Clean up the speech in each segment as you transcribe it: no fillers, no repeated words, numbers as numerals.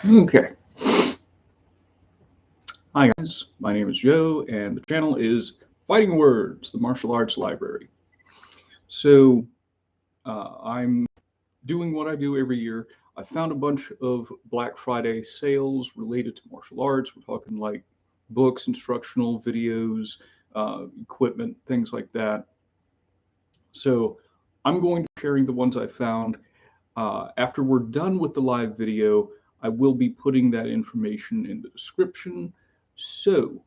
Okay. Hi guys, my name is Joe and the channel is Fighting Words, the martial arts library. So I'm doing what I do every year. I found a bunch of Black Friday sales related to martial arts. We're talking like books, instructional videos, equipment, things like that. So I'm going to be sharing the ones I found. After we're done with the live video, I will be putting that information in the description. So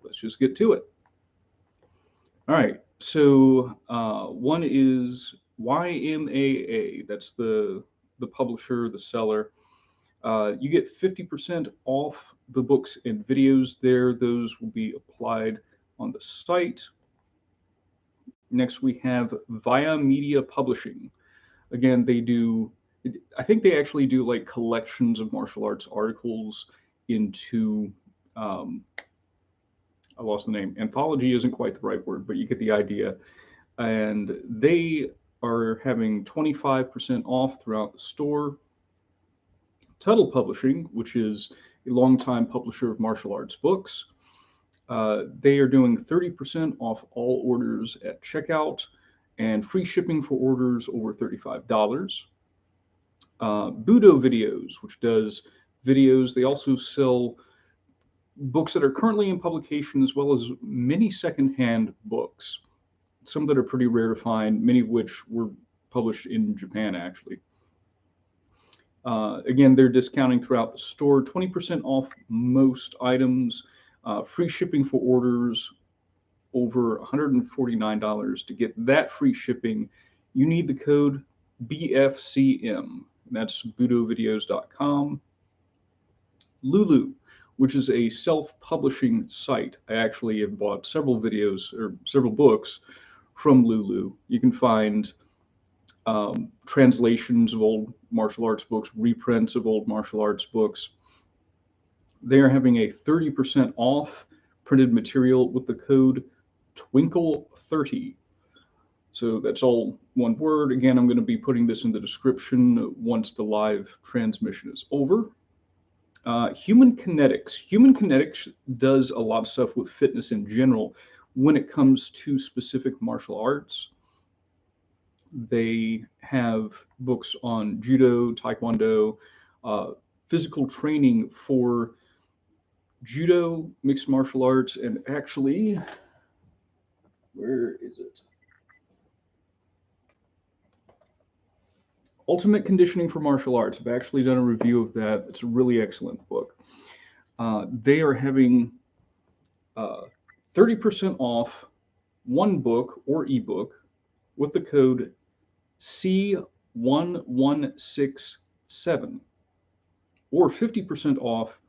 let's just get to it. All right. So one is YMAA. That's the publisher, the seller. You get 50% off the books and videos there. Those will be applied on the site. Next, we have Via Media Publishing. Again, they do, I think they actually do like collections of martial arts articles into, I lost the name. Anthology isn't quite the right word, but you get the idea. And they are having 25% off throughout the store. Tuttle Publishing, which is a longtime publisher of martial arts books, they are doing 30% off all orders at checkout and free shipping for orders over $35. Budo Videos, which does videos. They also sell books that are currently in publication as well as many secondhand books. Some that are pretty rare to find, many of which were published in Japan, actually. Again, they're discounting throughout the store, 20% off most items, free shipping for orders over $149. To get that free shipping, you need the code BFCM. That's budovideos.com. Lulu, which is a self-publishing site. I actually have bought several videos or several books from Lulu. You can find translations of old martial arts books, reprints of old martial arts books. They are having a 30% off printed material with the code Twinkle30. So that's all one word. Again, I'm going to be putting this in the description once the live transmission is over. Human Kinetics. Human Kinetics does a lot of stuff with fitness in general when it comes to specific martial arts. They have books on judo, taekwondo, physical training for judo, mixed martial arts, and actually, where is it? Ultimate Conditioning for Martial Arts. I've actually done a review of that. It's a really excellent book. They are having 30% off one book or ebook with the code C1167, or 50% off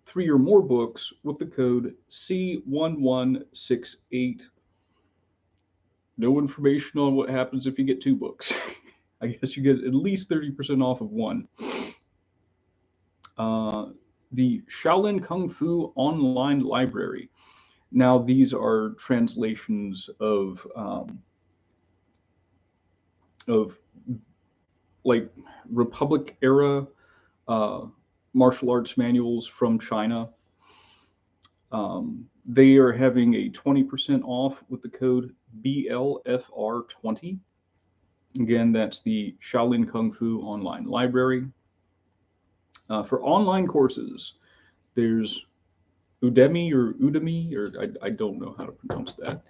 3 or more books with the code C1168. No information on what happens if you get 2 books. I guess you get at least 30% off of one. The Shaolin Kung Fu Online Library. Now, these are translations of like Republic era martial arts manuals from China. They are having a 20% off with the code BLFR20. Again, that's the Shaolin Kung Fu Online Library. For online courses, there's Udemy, or I don't know how to pronounce that.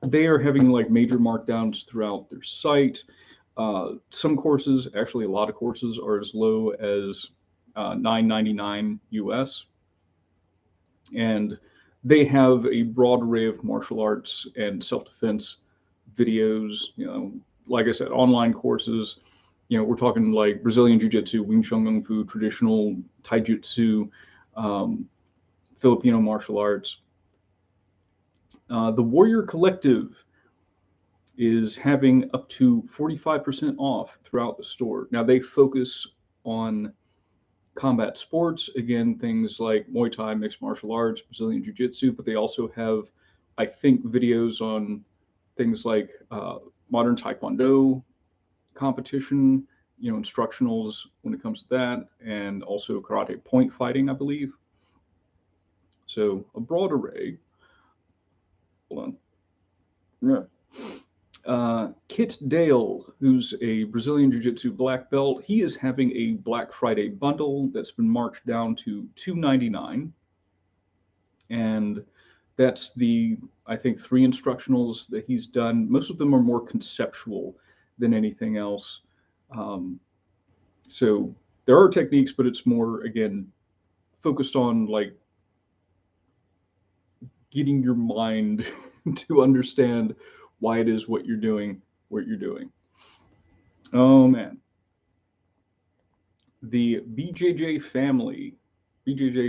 They are having like major markdowns throughout their site. Some courses, actually a lot of courses, are as low as $9.99 US. And they have a broad array of martial arts and self-defense videos. You know, like I said, online courses. You know, we're talking like Brazilian Jiu-Jitsu, Wing Chun Kung Fu, traditional Taijutsu, Filipino martial arts. The Warrior Collective is having up to 45% off throughout the store. Now, they focus on combat sports, again, things like Muay Thai, mixed martial arts, Brazilian Jiu-Jitsu, but they also have, I think, videos on things like modern Taekwondo competition, instructionals when it comes to that, and also karate point fighting, I believe. So a broad array. Hold on. Yeah. Kit Dale, who's a Brazilian Jiu-Jitsu black belt, he is having a Black Friday bundle that's been marked down to $2.99. And that's I think, 3 instructionals that he's done. Most of them are more conceptual than anything else. So there are techniques, but it's more, again, focused on like getting your mind to understand why it is what you're doing. Oh man. The BJJ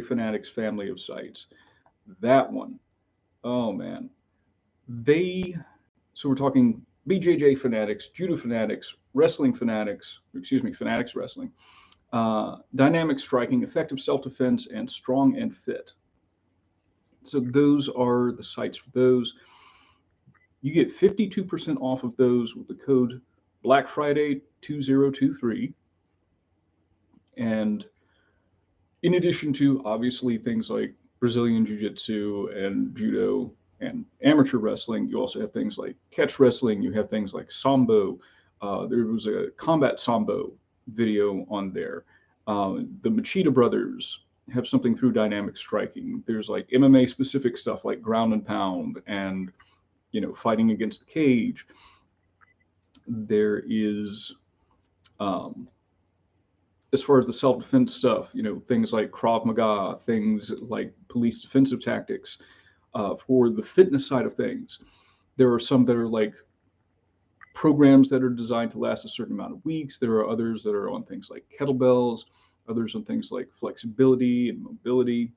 Fanatics family of sites. That one. Oh man. So we're talking BJJ Fanatics, Judo Fanatics, Wrestling Fanatics, Fanatics Wrestling, Dynamic Striking, Effective Self-Defense, and Strong and Fit. So those are the sites for those. You get 52% off of those with the code Black Friday 2023. And in addition to, obviously, things like Brazilian Jiu-Jitsu and Judo and amateur wrestling, you also have things like catch wrestling. You have things like Sambo. There was a combat Sambo video on there. The Machida brothers have something through Dynamic Striking. There's like MMA specific stuff like ground and pound and, fighting against the cage. There is, as far as the self-defense stuff, things like Krav Maga, things like police defensive tactics. For the fitness side of things, there are some that are like programs that are designed to last a certain amount of weeks. There are others that are on things like kettlebells, others on things like flexibility and mobility.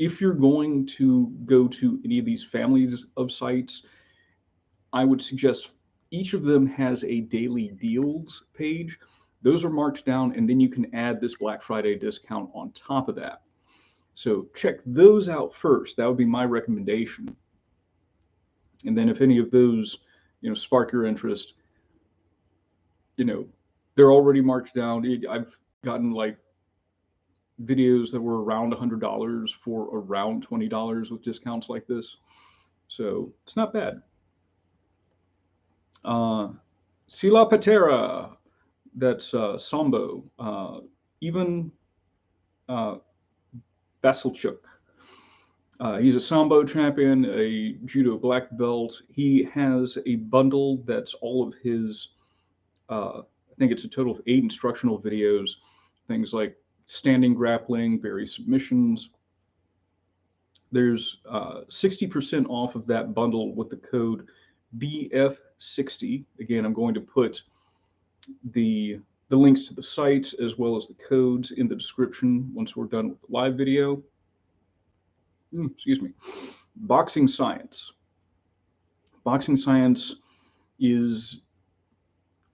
If you're going to go to any of these families of sites, I would suggest each of them has a daily deals page. Those are marked down, and then you can add this Black Friday discount on top of that. So check those out first. That would be my recommendation. And then if any of those, spark your interest, they're already marked down. I've gotten like videos that were around $100 for around $20 with discounts like this. So it's not bad. Sila Patera, that's Sambo. Even Vasilchuk. He's a Sambo champion, a Judo black belt. He has a bundle that's all of his, I think it's a total of 8 instructional videos, things like standing grappling, various submissions. There's 60% off of that bundle with the code BF60. Again, I'm going to put the links to the sites as well as the codes in the description once we're done with the live video. Excuse me. Boxing Science. Boxing Science is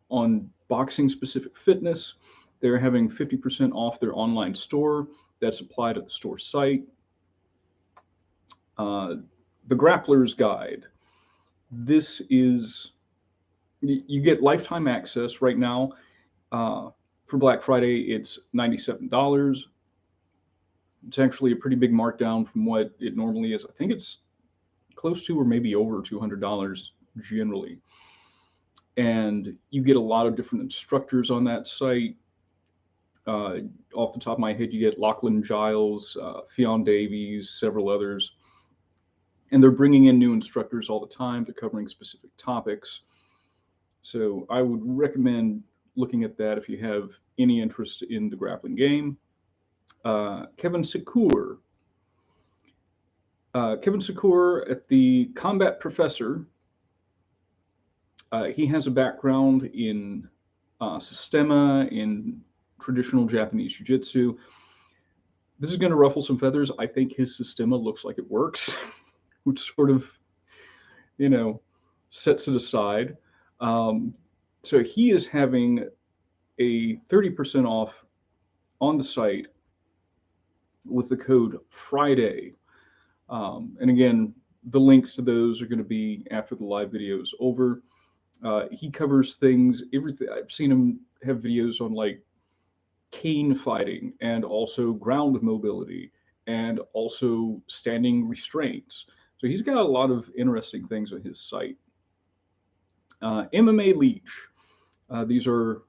on boxing specific fitness. They're having 50% off their online store. That's applied at the store site. The Grappler's Guide. This is, you get lifetime access right now. For Black Friday, it's $97. It's actually a pretty big markdown from what it normally is. I think it's close to or maybe over $200 generally. And you get a lot of different instructors on that site. Off the top of my head, you get Lachlan Giles, Fionn Davies, several others. And they're bringing in new instructors all the time. They're covering specific topics. So I would recommend looking at that if you have any interest in the grappling game. Kevin Secours. Kevin Secours at the Combat Professor. He has a background in Systema, in traditional Japanese Jiu-Jitsu. This is going to ruffle some feathers. I think his Systema looks like it works, which sort of, sets it aside. So he is having a 30% off on the site with the code Friday. And again, the links to those are going to be after the live video is over. He covers things, everything. I've seen him have videos on like cane fighting and also ground mobility and also standing restraints. So he's got a lot of interesting things on his site. MMA Leech. These are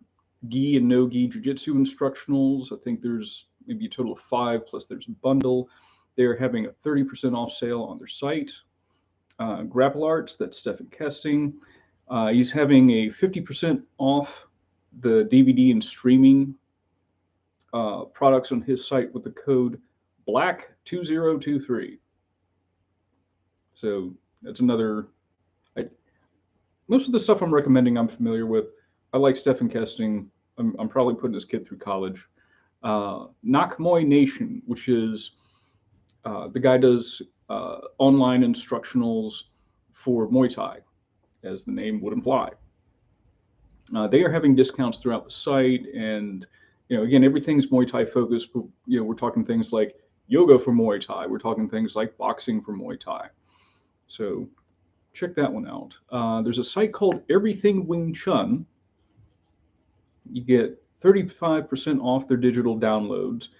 gi and no gi jiu-jitsu instructionals. I think there's maybe a total of 5, plus there's a bundle. They're having a 30% off sale on their site. Grapple Arts, that's Stephen Kesting. He's having a 50% off the DVD and streaming products on his site with the code BLACK2023. So that's another. Most of the stuff I'm recommending I'm familiar with. I like Stephen Kesting. I'm probably putting this kid through college. Nakmoy Nation, which is the guy does online instructionals for Muay Thai, as the name would imply. They are having discounts throughout the site, and again, everything's Muay Thai focused. But we're talking things like yoga for Muay Thai. We're talking things like boxing for Muay Thai. So check that one out. There's a site called Everything Wing Chun. You get 35% off their digital downloads,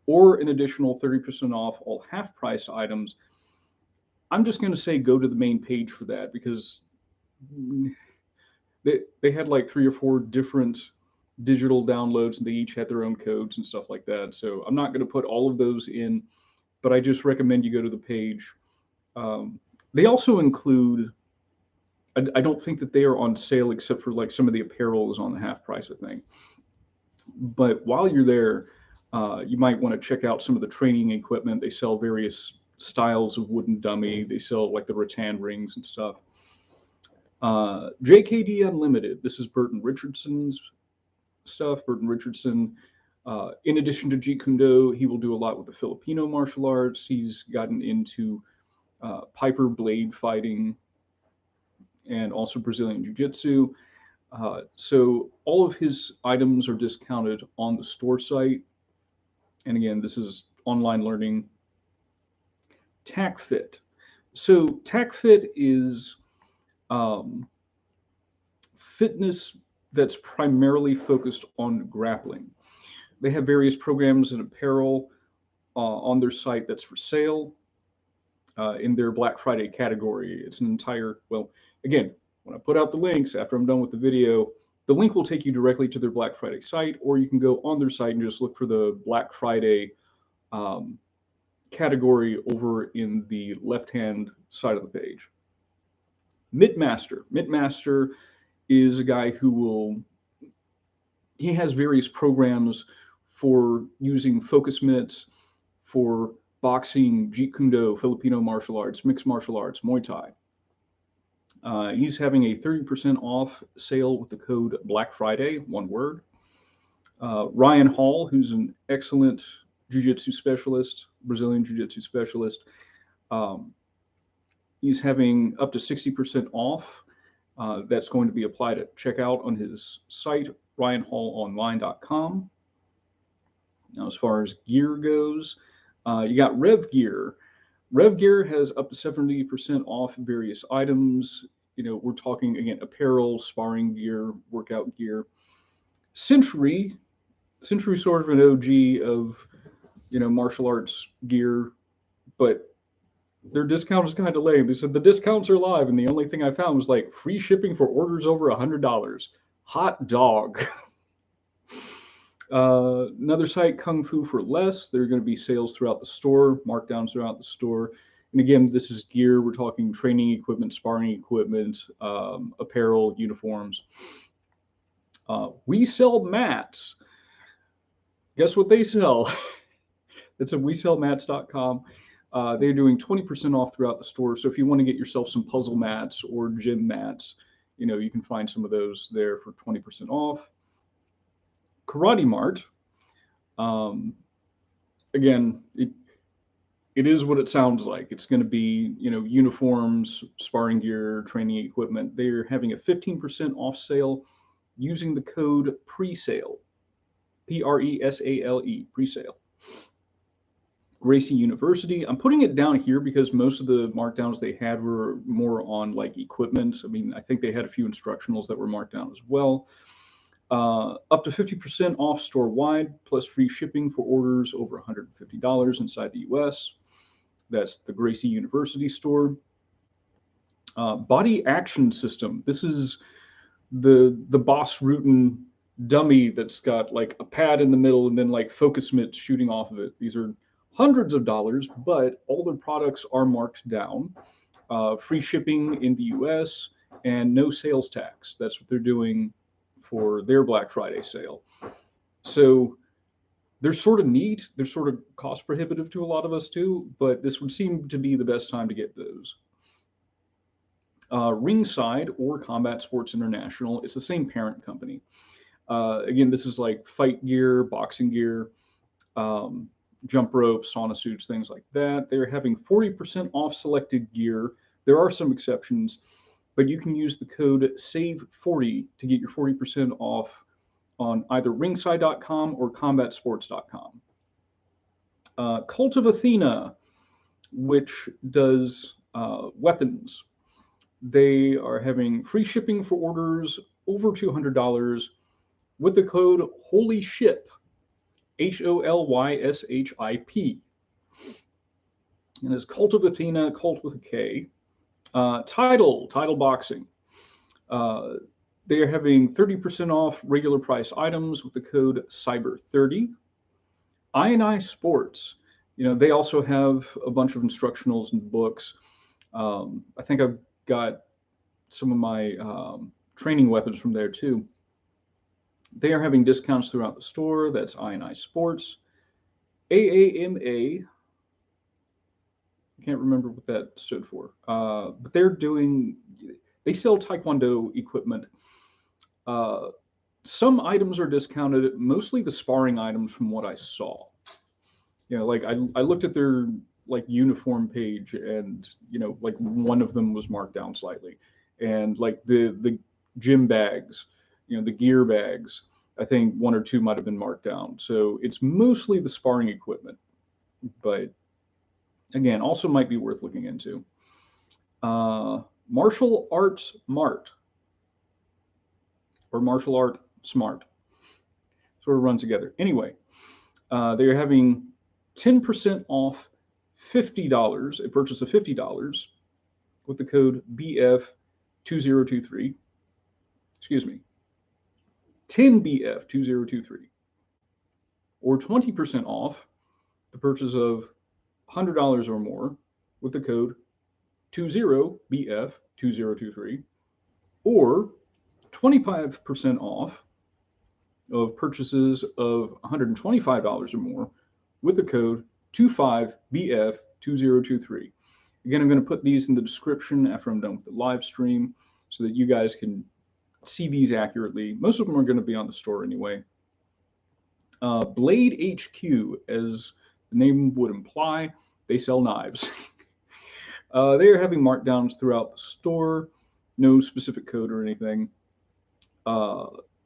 or an additional 30% off all half-priced items. I'm just going to say go to the main page for that, because they had like 3 or 4 different digital downloads, and they each had their own codes and stuff like that. So I'm not going to put all of those in, but I just recommend you go to the page. They also include, I don't think that they are on sale except for like some of the apparel is on the half price, I think. But while you're there, you might want to check out some of the training equipment. They sell various styles of wooden dummy. They sell like the rattan rings and stuff. JKD Unlimited. This is Burton Richardson's stuff. Burton Richardson, in addition to Jeet Kune Do, he will do a lot with the Filipino martial arts. He's gotten into Piper blade fighting and also Brazilian Jiu-Jitsu. So all of his items are discounted on the store site. And again, this is online learning. Tacfit. So Tacfit is fitness that's primarily focused on grappling. They have various programs and apparel on their site that's for sale in their Black Friday category. It's an entire, well, again, when I put out the links after I'm done with the video, the link will take you directly to their Black Friday site, or you can go on their site and just look for the Black Friday category over in the left-hand side of the page. Mitmaster. Mitmaster is a guy who he has various programs for using focus minutes for boxing, Jeet Kune Do, Filipino martial arts, mixed martial arts, Muay Thai. He's having a 30% off sale with the code Black Friday, one word. Ryan Hall, who's an excellent jiu-jitsu specialist, Brazilian jiu-jitsu specialist, he's having up to 60% off. That's going to be applied at checkout on his site, ryanhallonline.com. Now, as far as gear goes, you got Rev Gear. Rev Gear has up to 70% off various items. We're talking, again, apparel, sparring gear, workout gear. Century sort of an OG of, martial arts gear, but their discount is kind of lame. They said the discounts are live, and the only thing I found was like free shipping for orders over $100. Hot dog. Another site, Kung Fu for Less. There are going to be sales throughout the store, markdowns throughout the store. And again, this is gear. We're talking training equipment, sparring equipment, apparel, uniforms. We sell mats. Guess what they sell? It's at WeSellMats.com. They're doing 20% off throughout the store. So if you want to get yourself some puzzle mats or gym mats, you can find some of those there for 20% off. Karate Mart. Again, it is what it sounds like. It's going to be, uniforms, sparring gear, training equipment. They're having a 15% off sale using the code PRESALE, PRESALE, presale. Gracie University. I'm putting it down here because most of the markdowns they had were more on like equipment. I mean, I think they had a few instructionals that were marked down as well. Up to 50% off store-wide, plus free shipping for orders over $150 inside the US. That's the Gracie University store. Body action system. This is the Boss Rutan dummy that's got like a pad in the middle and then like focus mitts shooting off of it. These are hundreds of dollars, but all their products are marked down. Free shipping in the US and no sales tax. That's what they're doing for their Black Friday sale. So they're sort of neat. They're sort of cost prohibitive to a lot of us too, but this would seem to be the best time to get those. Ringside or Combat Sports International, it's the same parent company. Again, this is like fight gear, boxing gear, jump ropes, sauna suits, things like that. They're having 40% off selected gear. There are some exceptions, but you can use the code SAVE40 to get your 40% off on either ringside.com or combatsports.com. Kult of Athena, which does weapons. They are having free shipping for orders over $200 with the code HOLYSHIP, HOLYSHIP. And it's Kult of Athena, Cult with a K. Title Boxing. They are having 30% off regular price items with the code CYBER30. I Sports, they also have a bunch of instructionals and books. I think I've got some of my training weapons from there too. They are having discounts throughout the store. That's I Sports. AAMA, I can't remember what that stood for, but they sell Taekwondo equipment. Some items are discounted, mostly the sparring items from what I saw. Like I looked at their like uniform page and, like one of them was marked down slightly. And like the gym bags, the gear bags, I think one or two might have been marked down. So it's mostly the sparring equipment, but again, also might be worth looking into. Martial Arts Mart or Martial Art Smart sort of run together. Anyway, they're having 10% off $50, a purchase of $50 with the code BF2023. Excuse me, 10BF2023, or 20% off the purchase of $100 or more with the code 20BF2023, or 25% off of purchases of $125 or more with the code 25BF2023. Again, I'm going to put these in the description after I'm done with the live stream so that you guys can see these accurately. Most of them are going to be on the store anyway. Blade HQ, as the name would imply, they sell knives. They are having markdowns throughout the store. No specific code or anything.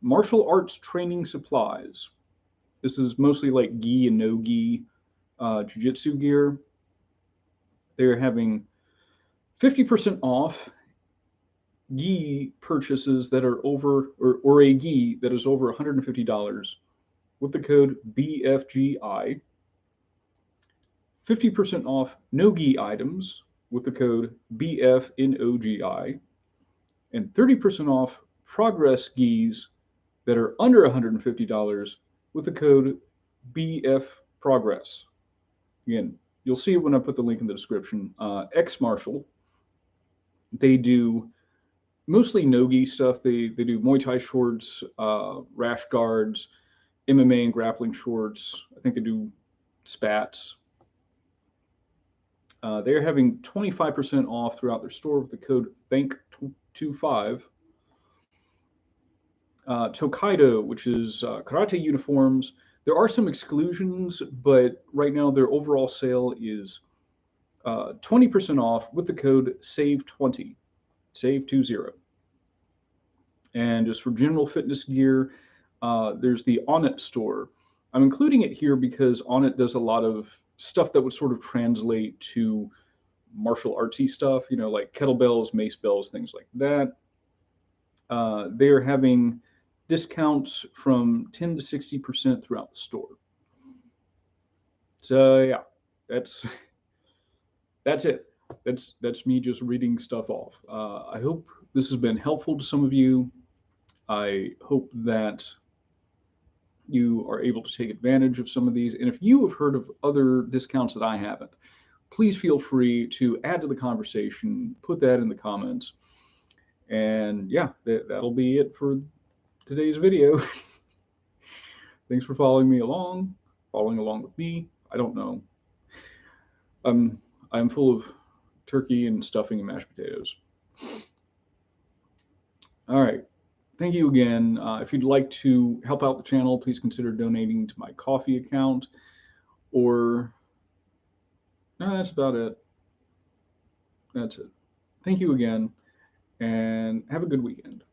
Martial arts training supplies. This is mostly like gi and no gi jiu-jitsu gear. They're having 50% off gi purchases that are over, or a gi that is over $150 with the code BFGI. 50% off no gi items with the code BFNOGI. And 30% off progress gis that are under $150 with the code BF Progress. Again, you'll see it when I put the link in the description. X Martial, they do mostly no-gi stuff. They do Muay Thai shorts, rash guards, MMA and grappling shorts. I think they do spats. They're having 25% off throughout their store with the code THANK25. Tokaido, which is karate uniforms. There are some exclusions, but right now their overall sale is 20% off with the code SAVE20, SAVE20. And just for general fitness gear, there's the Onnit store. I'm including it here because Onnit does a lot of stuff that would sort of translate to martial artsy stuff, like kettlebells, mace bells, things like that. They are having discounts from 10 to 60% throughout the store. So yeah, that's it. That's me just reading stuff off. I hope this has been helpful to some of you. I hope that you are able to take advantage of some of these. And if you have heard of other discounts that I haven't, please feel free to add to the conversation, put that in the comments. And yeah, that'll be it for today's video. Thanks for following along with me. I don't know. I'm full of turkey and stuffing and mashed potatoes. All right. Thank you again. If you'd like to help out the channel, please consider donating to my Ko-fi account. Or, no, that's about it. That's it. Thank you again, and have a good weekend.